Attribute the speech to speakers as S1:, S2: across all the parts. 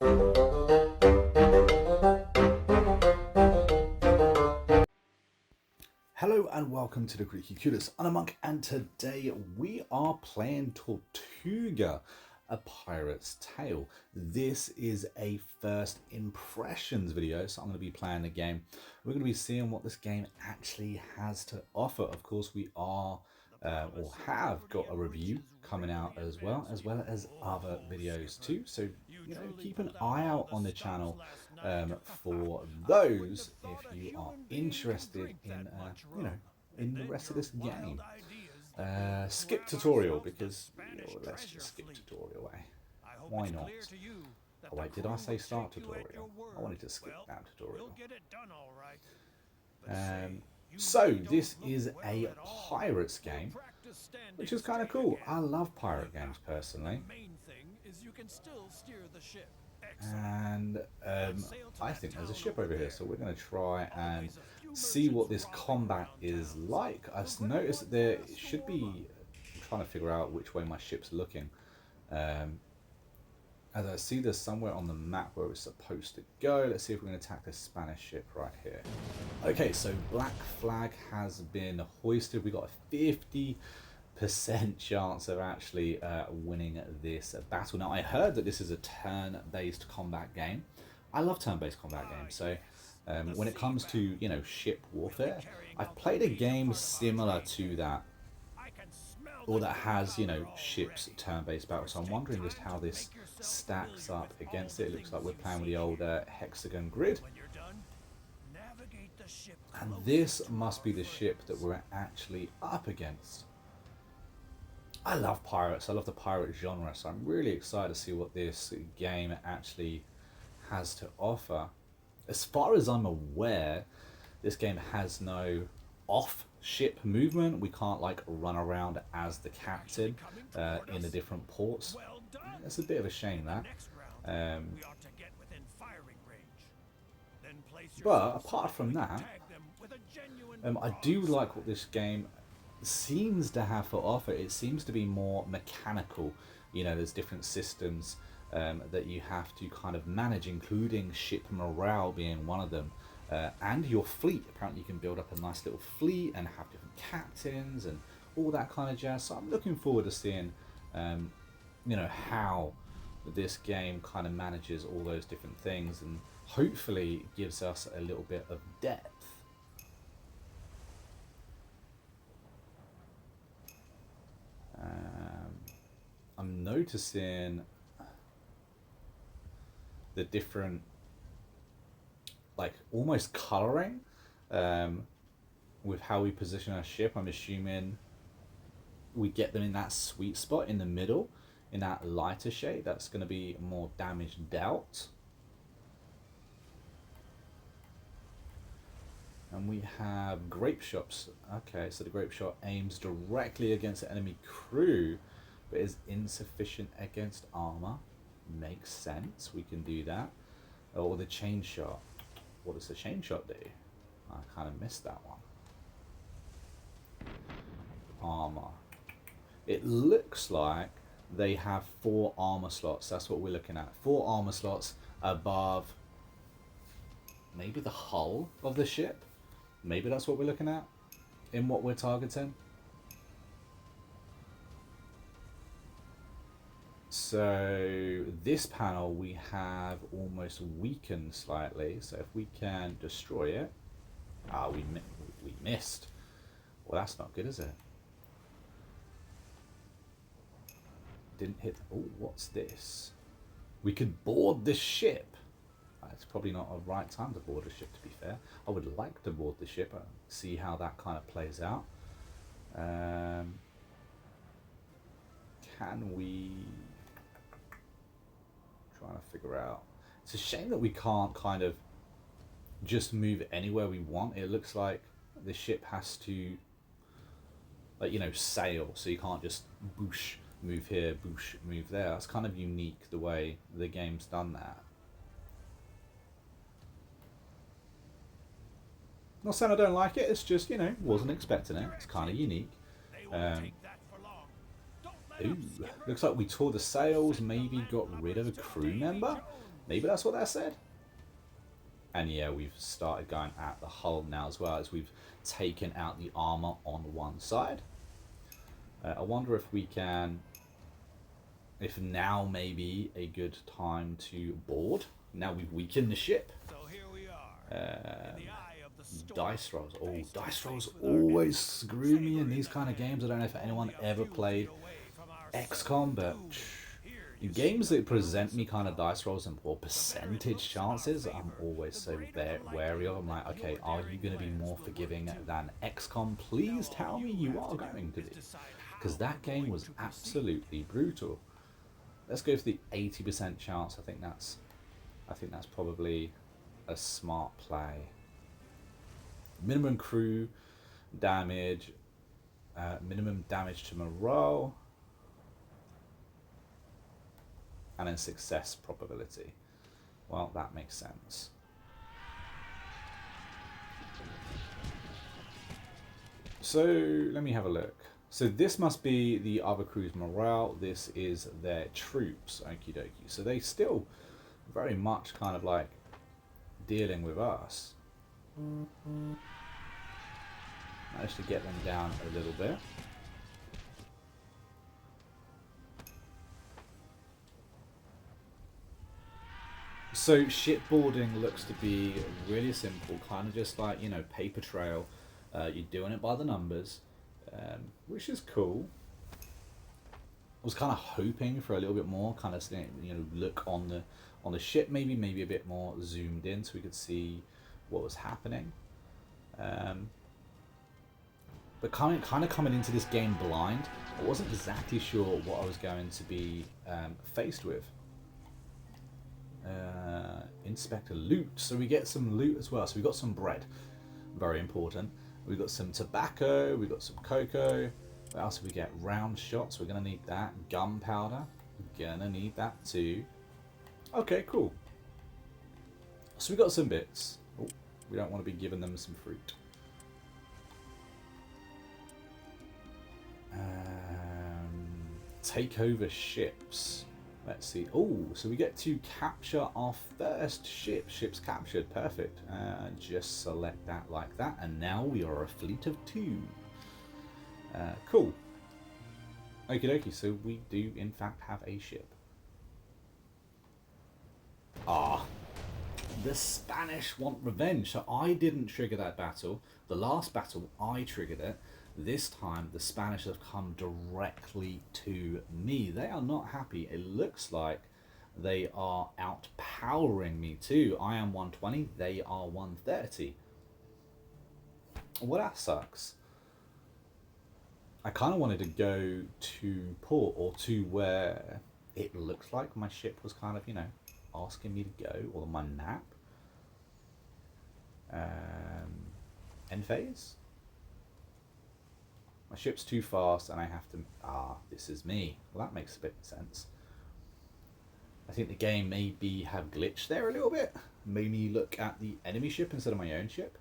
S1: Hello and welcome to the Critically Clueless. I'm a monk, and today we are playing Tortuga, a pirate's tale. This is a first impressions video, so I'm going to be playing the game. We're going to be seeing what this game actually has to offer. Of course, we are or have got a review coming out as well as other videos too. So keep an eye out on the channel for those if you are interested in in the rest of this game. Skip tutorial because let's just skip tutorial. Why not? Oh wait, did I say start tutorial? I wanted to skip that tutorial. So this is a pirates game, which is kind of cool. I love pirate games personally. And I think there's a ship over here, so we're going to try and see what this combat is like. I've noticed that there should be, I'm trying to figure out which way my ship's looking. As I see there's somewhere on the map where we're supposed to go. Let's see if we're going to attack this Spanish ship right here. Okay, so black flag has been hoisted. We got a 50% chance of actually winning this battle. Now, I heard that this is a turn-based combat game. I love turn-based combat games. So when it comes to, ship warfare, I've played a game similar to that, or that has, ships turn-based battle. So I'm wondering just how this stacks up against it. It looks like we're playing with the old hexagon grid. And this must be the ship that we're actually up against. I love pirates. I love the pirate genre. So I'm really excited to see what this game actually has to offer. As far as I'm aware, this game has no off-ship movement. We can't run around as the captain in the different ports. It's a bit of a shame that. But apart from that, I do like what this game seems to have to offer. It seems to be more mechanical. There's different systems that you have to kind of manage, including ship morale being one of them. And your fleet. Apparently you can build up a nice little fleet and have different captains and all that kind of jazz. So I'm looking forward to seeing how this game kind of manages all those different things, and hopefully gives us a little bit of depth. I'm noticing the different almost colouring with how we position our ship. I'm assuming we get them in that sweet spot in the middle, in that lighter shade. That's going to be more damage dealt. And we have grape shots. Okay, so the grape shot aims directly against the enemy crew, but is insufficient against armor. Makes sense, we can do that. Or the chain shot. What does the chain shot do? I kind of missed that one. Armor. It looks like they have 4 armor slots. That's what we're looking at. 4 armor slots above maybe the hull of the ship. Maybe that's what we're looking at in what we're targeting. So this panel we have almost weakened slightly. So if we can destroy it, we missed. Well, that's not good, is it? Didn't hit. Oh, what's this? We could board the ship. It's probably not a right time to board a ship, to be fair. I would like to board the ship and see how that kind of plays out. Can we... Trying to figure out. It's a shame that we can't kind of just move anywhere we want. It looks like the ship has to, sail. So you can't just boosh, move here, boosh, move there. That's kind of unique the way the game's done that. Not saying I don't like it, it's just, wasn't expecting it. It's kind of unique. Ooh, looks like we tore the sails, maybe got rid of a crew member. Maybe that's what that said. And yeah, we've started going at the hull now as well, as we've taken out the armor on one side. I wonder if we can, if now maybe a good time to board. Now we've weakened the ship.
S2: So here we are. In the eye of the storm.
S1: Dice rolls. Oh, dice rolls always screw me in these kind of games. I don't know if anyone ever played XCOM, but in games that present me kind of dice rolls and or percentage chances, I'm always so wary of. I'm like, okay, are you going to be more forgiving than XCOM? Please tell me you are going to be, because that game was absolutely brutal. Let's go for the 80% chance. I think that's probably a smart play. Minimum crew damage, minimum damage to morale, and then success probability. Well, that makes sense. So let me have a look. So this must be the other crew's morale. This is their troops. Okie dokie. So they still very much kind of like dealing with us. Managed to get them down a little bit. So shipboarding looks to be really simple, kind of just like, you know, paper trail. You're doing it by the numbers, which is cool. I was kind of hoping for a little bit more, kind of, you know, look on the ship, maybe a bit more zoomed in so we could see what was happening. But kind of coming into this game blind, I wasn't exactly sure what I was going to be faced with. Inspect loot, so we get some loot as well. So we got some bread, very important. We got some tobacco, we got some cocoa. What else do we get? Round shots, we're gonna need that. Gunpowder, we're gonna need that too. Okay, cool. So we got some bits. Oh, we don't want to be giving them some fruit. Take over ships. Let's see. Oh, so we get to capture our first ship. Ship's captured. Perfect. Just select that like that. And now we are a fleet of 2. Cool. Okie dokie. So we do, in fact, have a ship. Ah. The Spanish want revenge. So I didn't trigger that battle. The last battle, I triggered it. This time, the Spanish have come directly to me. They are not happy. It looks like they are outpowering me too. I am 120, they are 130. Well, that sucks. I kind of wanted to go to port, or to where it looks like my ship was kind of, you know, asking me to go, or my map. End phase? My ship's too fast and I have to... Ah, this is me. Well, that makes a bit of sense. I think the game maybe have glitched there a little bit. Made me look at the enemy ship instead of my own ship.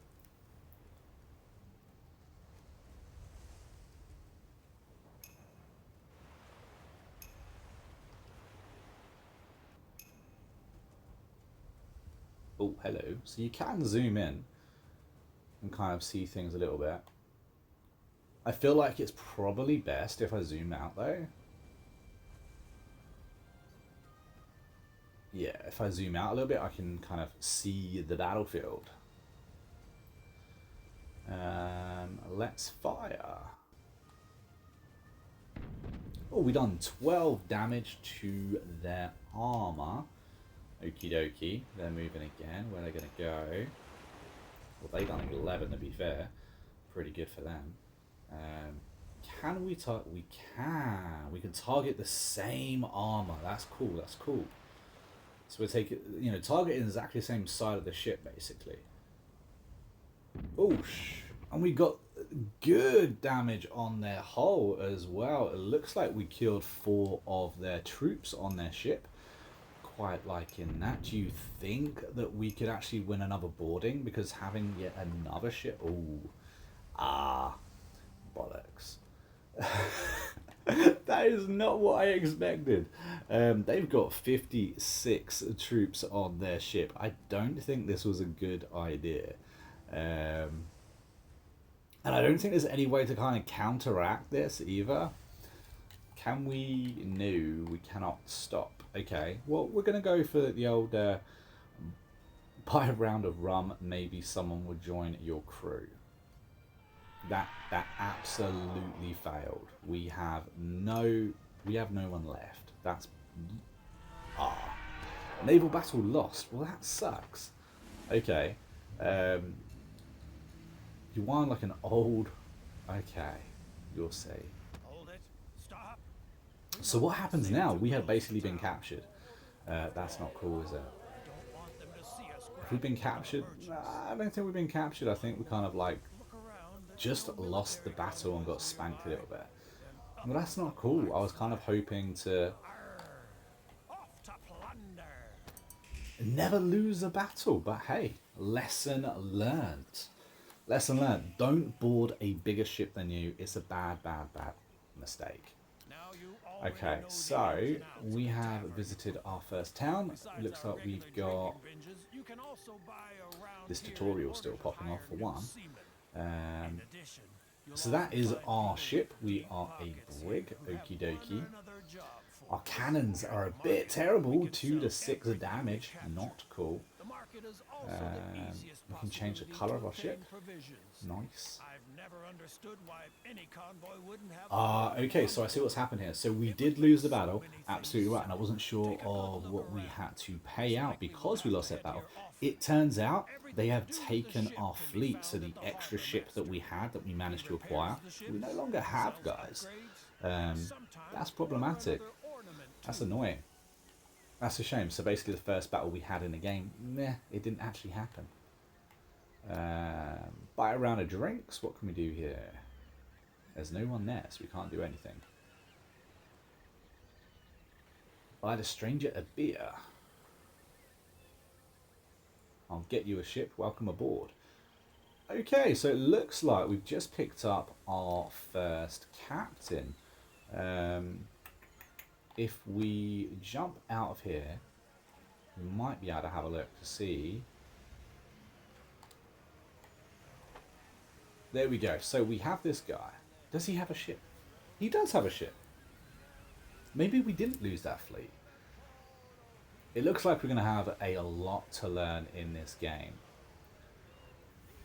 S1: Oh, hello. So you can zoom in and kind of see things a little bit. I feel like it's probably best if I zoom out though. Yeah, if I zoom out a little bit, I can kind of see the battlefield. Let's fire. Oh, we done 12 damage to their armor. Okie dokie. They're moving again. Where are they going to go? Well, they done 11 to be fair. Pretty good for them. Can we target? We can. We can target the same armor. That's cool. That's cool. So we're taking, you know, targeting exactly the same side of the ship, basically. Oosh. And we got good damage on their hull as well. It looks like we killed 4 of their troops on their ship. Quite liking that. Do you think that we could actually win another boarding? Because having yet another ship... Ooh. Ah. Bollocks. That is not what I expected. They've got 56 troops on their ship. I don't think this was a good idea. And I don't think there's any way to kind of counteract this either. Can we? No, we cannot stop. Okay, well, we're going to go for the old buy a round of rum. Maybe someone would join your crew. That absolutely failed. We have no one left. That's naval battle lost. Well, that sucks. Okay, you won like an old. Okay, you'll see.
S2: Hold it. Stop.
S1: So what happens now? We have basically been captured. That's not cool, is it?
S2: Don't want them to see us
S1: Have we been captured? Nah, I don't think we've been captured. I think we kind of like
S2: look around.
S1: just lost the battle and got spanked a little bit. Well, that's not cool. I was kind of hoping to
S2: Off to plunder.
S1: never lose a battle, but hey, lesson learned. Lesson learned. Don't board a bigger ship than you. It's a bad mistake.
S2: Now you already
S1: Okay,
S2: know the
S1: so
S2: ins and outs of
S1: we
S2: the
S1: have
S2: tavern.
S1: visited our first town.
S2: Besides
S1: Looks
S2: our
S1: like we've
S2: regular
S1: got
S2: drinking binges, you can also buy around
S1: this
S2: here in
S1: tutorial
S2: order
S1: still
S2: to
S1: popping off
S2: hire
S1: for
S2: new
S1: one.
S2: seamen.
S1: Um,
S2: In addition, you'll
S1: so that is
S2: also find
S1: our
S2: people
S1: ship.
S2: with
S1: We
S2: deep
S1: are a
S2: pockets
S1: brig.
S2: who have
S1: Okie
S2: one or
S1: dokie.
S2: another job for
S1: Our
S2: us.
S1: cannons are a
S2: Market,
S1: bit terrible.
S2: we can
S1: 2 to
S2: sell
S1: 6
S2: everything we
S1: damage.
S2: capture.
S1: Not cool.
S2: The market is also the easiest
S1: We can change the
S2: possibility
S1: colour
S2: to
S1: of our
S2: obtain
S1: ship.
S2: provisions.
S1: Nice.
S2: I've never understood why any convoy wouldn't have.
S1: Okay, so I see what's happened here. So we did lose the battle, absolutely right, and I wasn't sure of what we had to pay out because we lost that battle. It turns out they have taken our fleet, so the extra ship that we had that we managed to acquire, we no longer have, guys. That's problematic. That's annoying. That's a shame. So basically the first battle we had in the game, meh, it didn't actually happen. Buy a round of drinks. What can we do here? There's no one there, so we can't do anything. Buy the stranger a beer. I'll get you a ship. Welcome aboard. Okay, so it looks like we've just picked up our first captain. If we jump out of here, we might be able to have a look to see. There we go. So we have this guy. Does he have a ship? He does have a ship. Maybe we didn't lose that fleet. It looks like we're going to have a lot to learn in this game.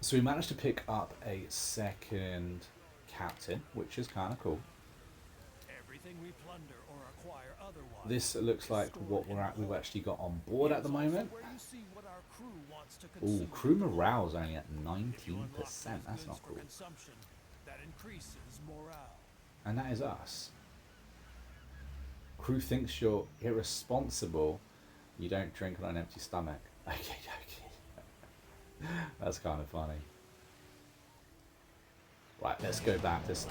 S1: So we managed to pick up a second captain, which is kind of cool.
S2: Everything we plunder or acquire otherwise.
S1: This looks like what we've actually got on board at the moment.
S2: Where you see what our crew wants to
S1: Ooh,
S2: consume.
S1: crew morale's only at
S2: If you
S1: 19%.
S2: unlock
S1: That's
S2: these
S1: not
S2: goods for
S1: cool.
S2: consumption, that increases morale.
S1: And that is us. Crew thinks you're irresponsible. You don't drink on an empty stomach. Okay, okay. That's kind of funny. Right, let's go back. Let's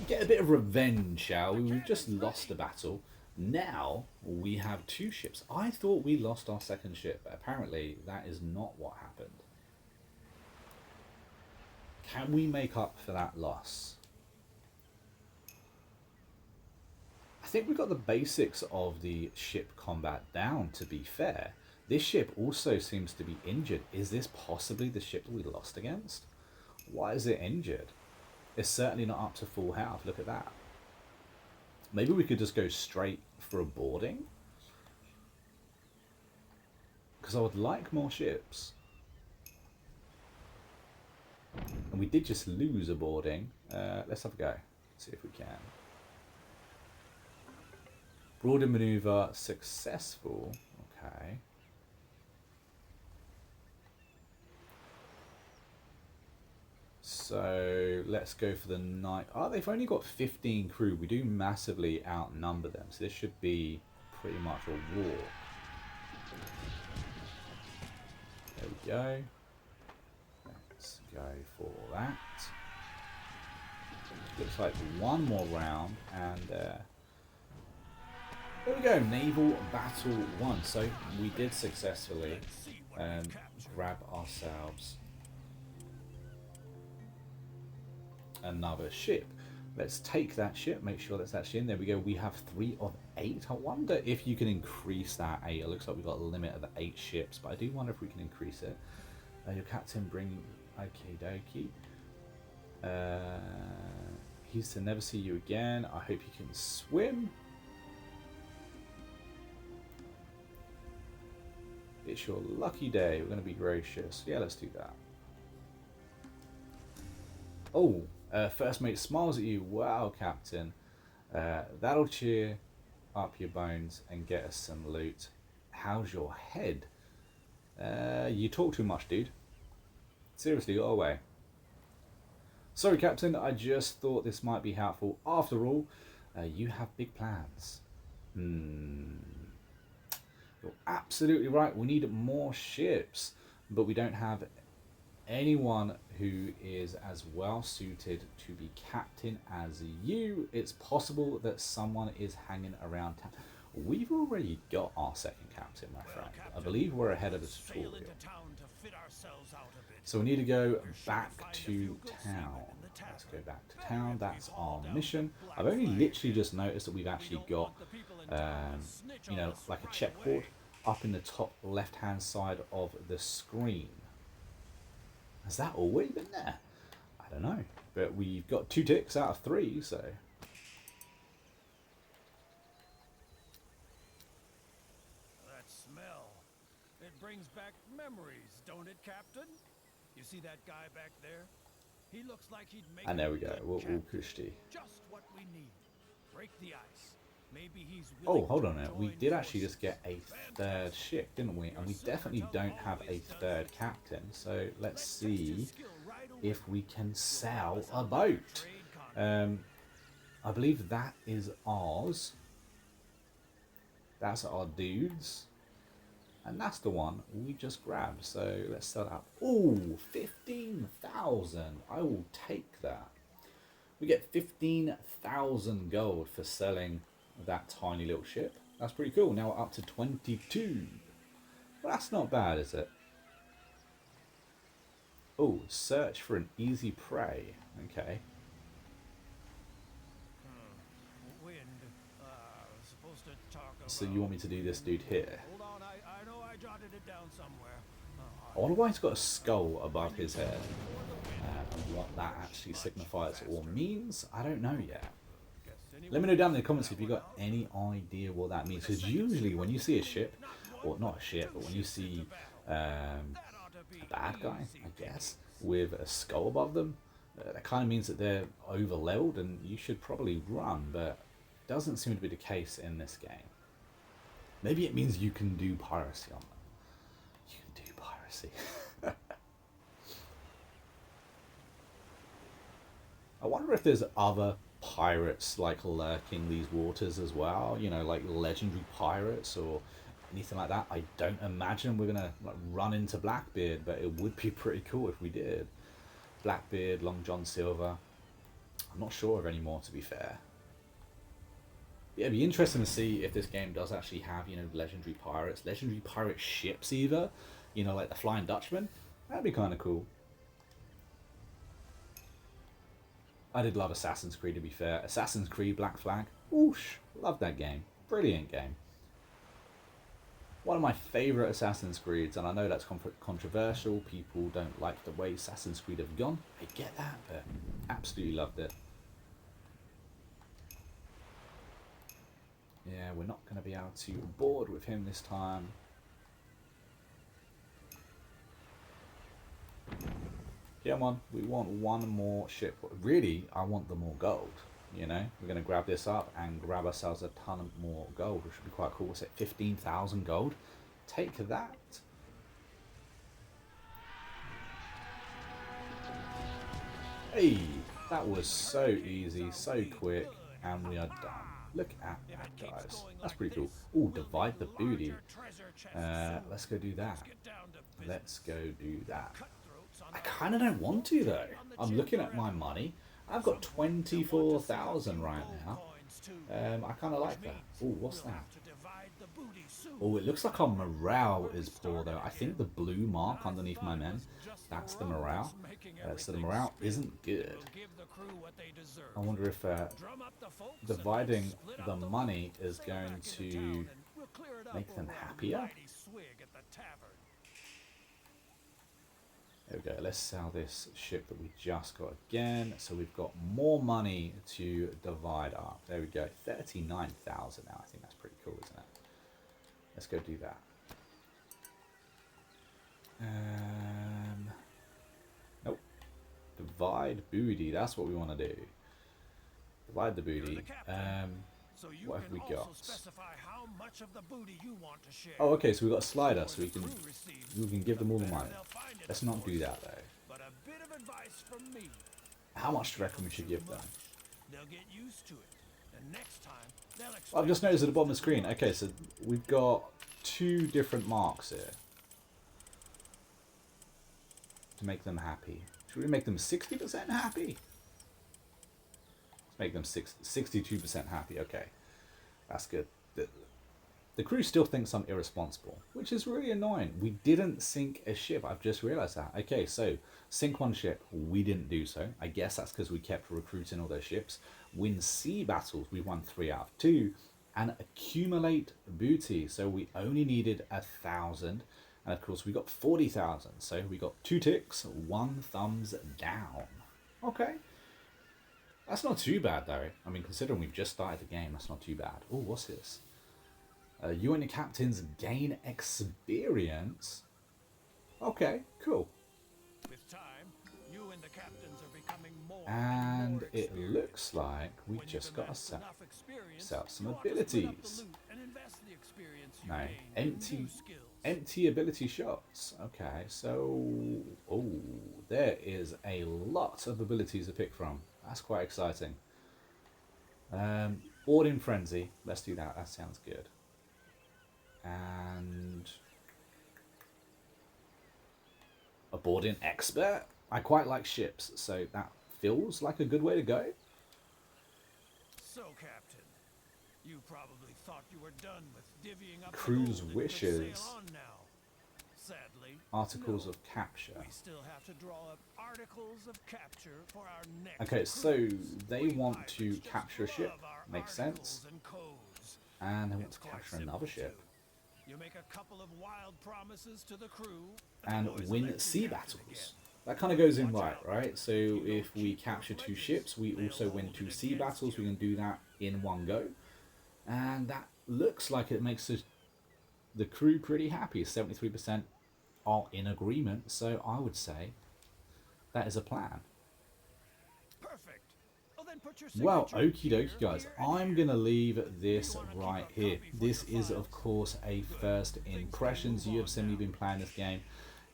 S1: get a bit of revenge, shall we? We've just lost a battle. Now we have 2 ships. I thought we lost our second ship, but apparently that is not what happened. Can we make up for that loss? I think we got the basics of the ship combat down, to be fair. This ship also seems to be injured. Is this possibly the ship that we lost against? Why is it injured? It's certainly not up to full health. Look at that. Maybe we could just go straight for a boarding? Because I would like more ships. And we did just lose a boarding. Let's have a go. See if we can. Broaden maneuver successful. Okay. So let's go for the night. Oh, they've only got 15 crew. We do massively outnumber them. So this should be pretty much a war. There we go. Let's go for that. Looks like one more round and there we go, naval battle 1. So we did successfully grab ourselves another ship. Let's take that ship, make sure that's actually in. There we go. We have 3 of 8. I wonder if you can increase that 8. It looks like we've got a limit of 8 ships, but I do wonder if we can increase it. Your captain bring... Okie dokie. He's to never see you again. I hope you can swim. It's your lucky day. We're going to be gracious. Yeah, let's do that. Oh, first mate smiles at you. Wow, Captain. That'll cheer up your bones and get us some loot. How's your head? You talk too much, dude. Seriously, go away. Sorry, Captain. I just thought this might be helpful. After all, you have big plans. You're absolutely right. We need more ships, but we don't have anyone who is as well suited to be captain as you. It's possible that someone is hanging around town. We've already got our second captain, my friend. I believe we're ahead of the tutorial. So we need to go back to town. Let's go back to town. That's our mission. I've only literally just noticed that we've actually got, you know, like a checkboard up in the top left-hand side of the screen. Has that always been there? I don't know. But we've got 2 ticks out of 3, so...
S2: That smell. It brings back memories, don't it, Captain? You see that guy back there? He looks like he'd make...
S1: And there we go. We'll push the...
S2: Just what we need. Break the ice. Maybe he's...
S1: Oh, hold on a minute. We did actually just get a 3rd ship, didn't we? And we definitely don't have a 3rd captain. So let's see if we can sell a boat. I believe that is ours. That's our dudes. And that's the one we just grabbed. So let's sell that. Oh, 15,000. I will take that. We get 15,000 gold for selling that tiny little ship. That's pretty cool. Now we're up to 22. Well, that's not bad, is it? Oh, search for an easy prey. Okay.
S2: Wind. Supposed to talk about...
S1: So you want me to do this dude here?
S2: Hold on, I know I jotted it down somewhere.
S1: I wonder why he's got a skull above his head. And what that actually signifies or means, I don't know yet. Let me know down in the comments if you got any idea what that means. Because usually when you see a ship, or not a ship, but when you see a bad guy, I guess, with a skull above them, that kind of means that they're over leveled and you should probably run, but it doesn't seem to be the case in this game. Maybe it means you can do piracy on them. You can do piracy. I wonder if there's other pirates like lurking these waters as well, you know, like legendary pirates or anything like that. I don't imagine we're gonna like run into Blackbeard, but it would be pretty cool if we did. Blackbeard, Long John Silver. I'm not sure of any more, to be fair. Yeah, it'd be interesting to see if this game does actually have, you know, legendary pirates, legendary pirate ships either, you know, like the Flying Dutchman. That'd be kind of cool. I did love Assassin's Creed, to be fair. Assassin's Creed Black Flag. Whoosh. Love that game. Brilliant game. One of my favourite Assassin's Creeds, and I know that's controversial. People don't like the way Assassin's Creed have gone. I get that, but absolutely loved it. Yeah, we're not going to be able to board with him this time. Come on, we want one more ship. Really, I want the more gold, you know? We're going to grab this up and grab ourselves a ton of more gold, which would be quite cool. What's it, 15,000 gold? Take that. Hey, that was so easy, so quick, and we are done. Look at that, guys. That's pretty cool. Oh, divide the booty. Let's go do that. Let's go do that. I kind of don't want to, though. I'm looking at my money. I've got 24,000 right now. I kind of like that. Oh, what's that?
S2: booty soon.
S1: Oh, it looks like our morale
S2: Where we
S1: is poor though.
S2: started
S1: I think
S2: again.
S1: the blue
S2: And
S1: mark
S2: I
S1: underneath my
S2: thought it
S1: men,
S2: was just the
S1: that's the
S2: rum
S1: morale.
S2: that's making
S1: So the
S2: everything
S1: morale
S2: spin.
S1: isn't
S2: And
S1: good.
S2: we'll give the crew what they deserve.
S1: I wonder if
S2: Drum up the folks and let's
S1: dividing
S2: split
S1: the
S2: up the
S1: money
S2: loot.
S1: is
S2: Sail
S1: going
S2: back into
S1: to
S2: town and we'll clear it up
S1: make them
S2: over a
S1: happier.
S2: mighty swig at the tavern.
S1: There we go. Let's sell this ship that we just got again. So we've got more money to divide up. There we go. 39,000 now. I think that's pretty cool, isn't it? Let's go do that. Nope. Divide booty. That's what we want to do. Divide the
S2: You're
S1: booty.
S2: the captain, so you
S1: What have
S2: can
S1: we
S2: also
S1: got?
S2: specify how much of the booty you want to share.
S1: Oh, okay. So we've got a slider,
S2: More
S1: so we
S2: the
S1: can
S2: crew receives,
S1: give them all the
S2: better
S1: money.
S2: they'll find it,
S1: Let's
S2: of
S1: not do
S2: course.
S1: that though.
S2: But a bit of advice from me.
S1: How much do you reckon we should give them?
S2: They'll get used to it. And next time, they'll expect
S1: I've just noticed at the bottom of the
S2: just
S1: screen.
S2: as
S1: Okay, so we've got 2 different marks here to make them happy. Should we make them 60% happy? Let's make them 62% happy. Okay, that's good. The crew still thinks I'm irresponsible, which is really annoying. We didn't sink a ship. I've just realized that. Okay, so sink 1 ship. We didn't do so. I guess that's because we kept recruiting all those ships. Win sea battles. We won 3 out of 2. And accumulate booty. So we only needed 1,000. And of course we got 40,000. So we got 2 ticks, 1 thumbs down. Okay. That's not too bad though. I mean, considering we've just started the game, that's not too bad. Oh, what's this? You and the captains gain experience. Okay, cool.
S2: With time, you and the captains are becoming more
S1: And
S2: more
S1: it
S2: experienced.
S1: looks like we've
S2: When you've
S1: just got to
S2: amassed
S1: set
S2: enough experience,
S1: up some
S2: you ought to split up the
S1: abilities.
S2: loot and invest the experience you
S1: No,
S2: gain in new skills.
S1: empty ability shots. Okay, so there is a lot of abilities to pick from. That's quite exciting. Boarding frenzy. Let's do that. That sounds good. And a boarding expert. I quite like ships, so that feels like a good way to go.
S2: So, Captain, you probably thought you were done with divvying up
S1: Crew's
S2: the gold and could
S1: wishes.
S2: sail on now. Sadly,
S1: Articles
S2: no.
S1: of capture.
S2: We still have to draw up articles of capture for our next
S1: Okay, so
S2: cruise.
S1: they
S2: We
S1: want to
S2: pirates just
S1: capture a ship.
S2: love our
S1: Makes
S2: articles
S1: sense.
S2: and codes.
S1: And they want
S2: It's
S1: to
S2: quite
S1: capture
S2: simple,
S1: another ship.
S2: too. You make a couple of wild promises to the crew,
S1: And
S2: the boys
S1: win
S2: elect you
S1: sea
S2: captain
S1: battles.
S2: again.
S1: That kind of goes in
S2: Watch
S1: right,
S2: out.
S1: right? So
S2: You don't
S1: if we
S2: keep
S1: capture
S2: those
S1: 2
S2: pledges,
S1: ships, we
S2: they'll
S1: also win
S2: hold
S1: 2
S2: it
S1: sea
S2: against
S1: battles. We
S2: you.
S1: can do that in one go. And that looks like it makes the crew pretty happy. 73% are in agreement. So I would say that is a plan.
S2: Perfect. Well, then put your
S1: Well,
S2: signature
S1: okie
S2: here,
S1: dokie guys,
S2: here, and
S1: I'm
S2: here.
S1: going to leave this
S2: wanna keep
S1: right
S2: a
S1: here.
S2: copy for
S1: This
S2: your
S1: is, of
S2: files?
S1: course, a
S2: Good.
S1: first
S2: Things can
S1: impressions.
S2: move
S1: You have
S2: on
S1: seen me
S2: now.
S1: been playing this game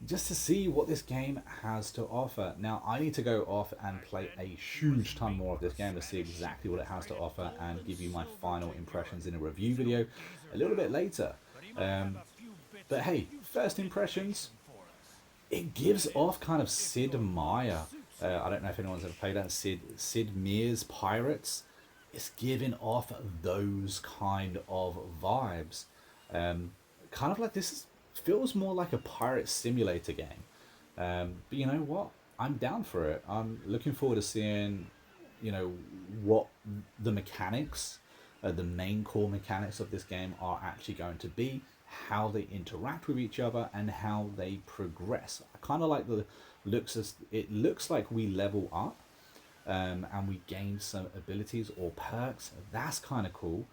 S1: just to see what this game has to offer. Now, I need to go off and play a huge ton more of this game to see exactly what it has to offer and give you my final impressions in a review video a little bit later.
S2: But he might have a few bits
S1: But
S2: of
S1: hey,
S2: useful
S1: first impressions,
S2: information for us.
S1: it gives off kind of Sid
S2: your
S1: Meier.
S2: luck suits you.
S1: I don't know if anyone's ever played that. Sid Meier's Pirates. It's giving off those kind of vibes. Kind of like feels more like a pirate simulator game. But you know what? I'm down for it. I'm looking forward to seeing, what the mechanics, the main core mechanics of this game are actually going to be, how they interact with each other, and how they progress. I kind of like it looks like we level up, and we gain some abilities or perks. That's kind of cool.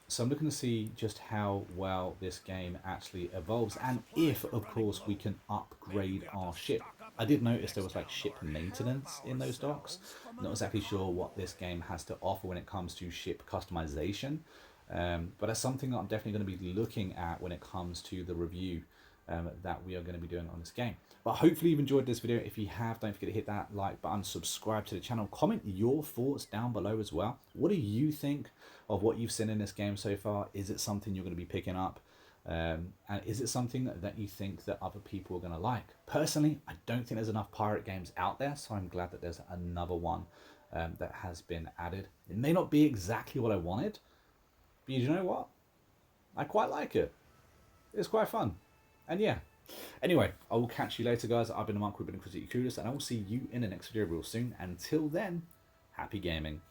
S1: So I'm looking to see just how well this game actually evolves, and if, of course, we can upgrade our ship. I did notice there was like ship maintenance in those docks. Not exactly sure what this game has to offer when it comes to ship customization, but that's something that I'm definitely going to be looking at when it comes to the review that we are going to be doing on this game. But hopefully you've enjoyed this video. If you have, don't forget to hit that like button, subscribe to the channel, comment your thoughts down below as well. What do you think of what you've seen in this game so far? Is it something you're going to be picking up? And is it something that you think that other people are going to like? Personally, I don't think there's enough pirate games out there, so I'm glad that there's another one that has been added. It may not be exactly what I wanted, but you know what? I quite like it. It's quite fun. And yeah. Anyway, I will catch you later, guys. I've been Mark, we've been Critically Clueless, and I will see you in the next video real soon. Until then, happy gaming.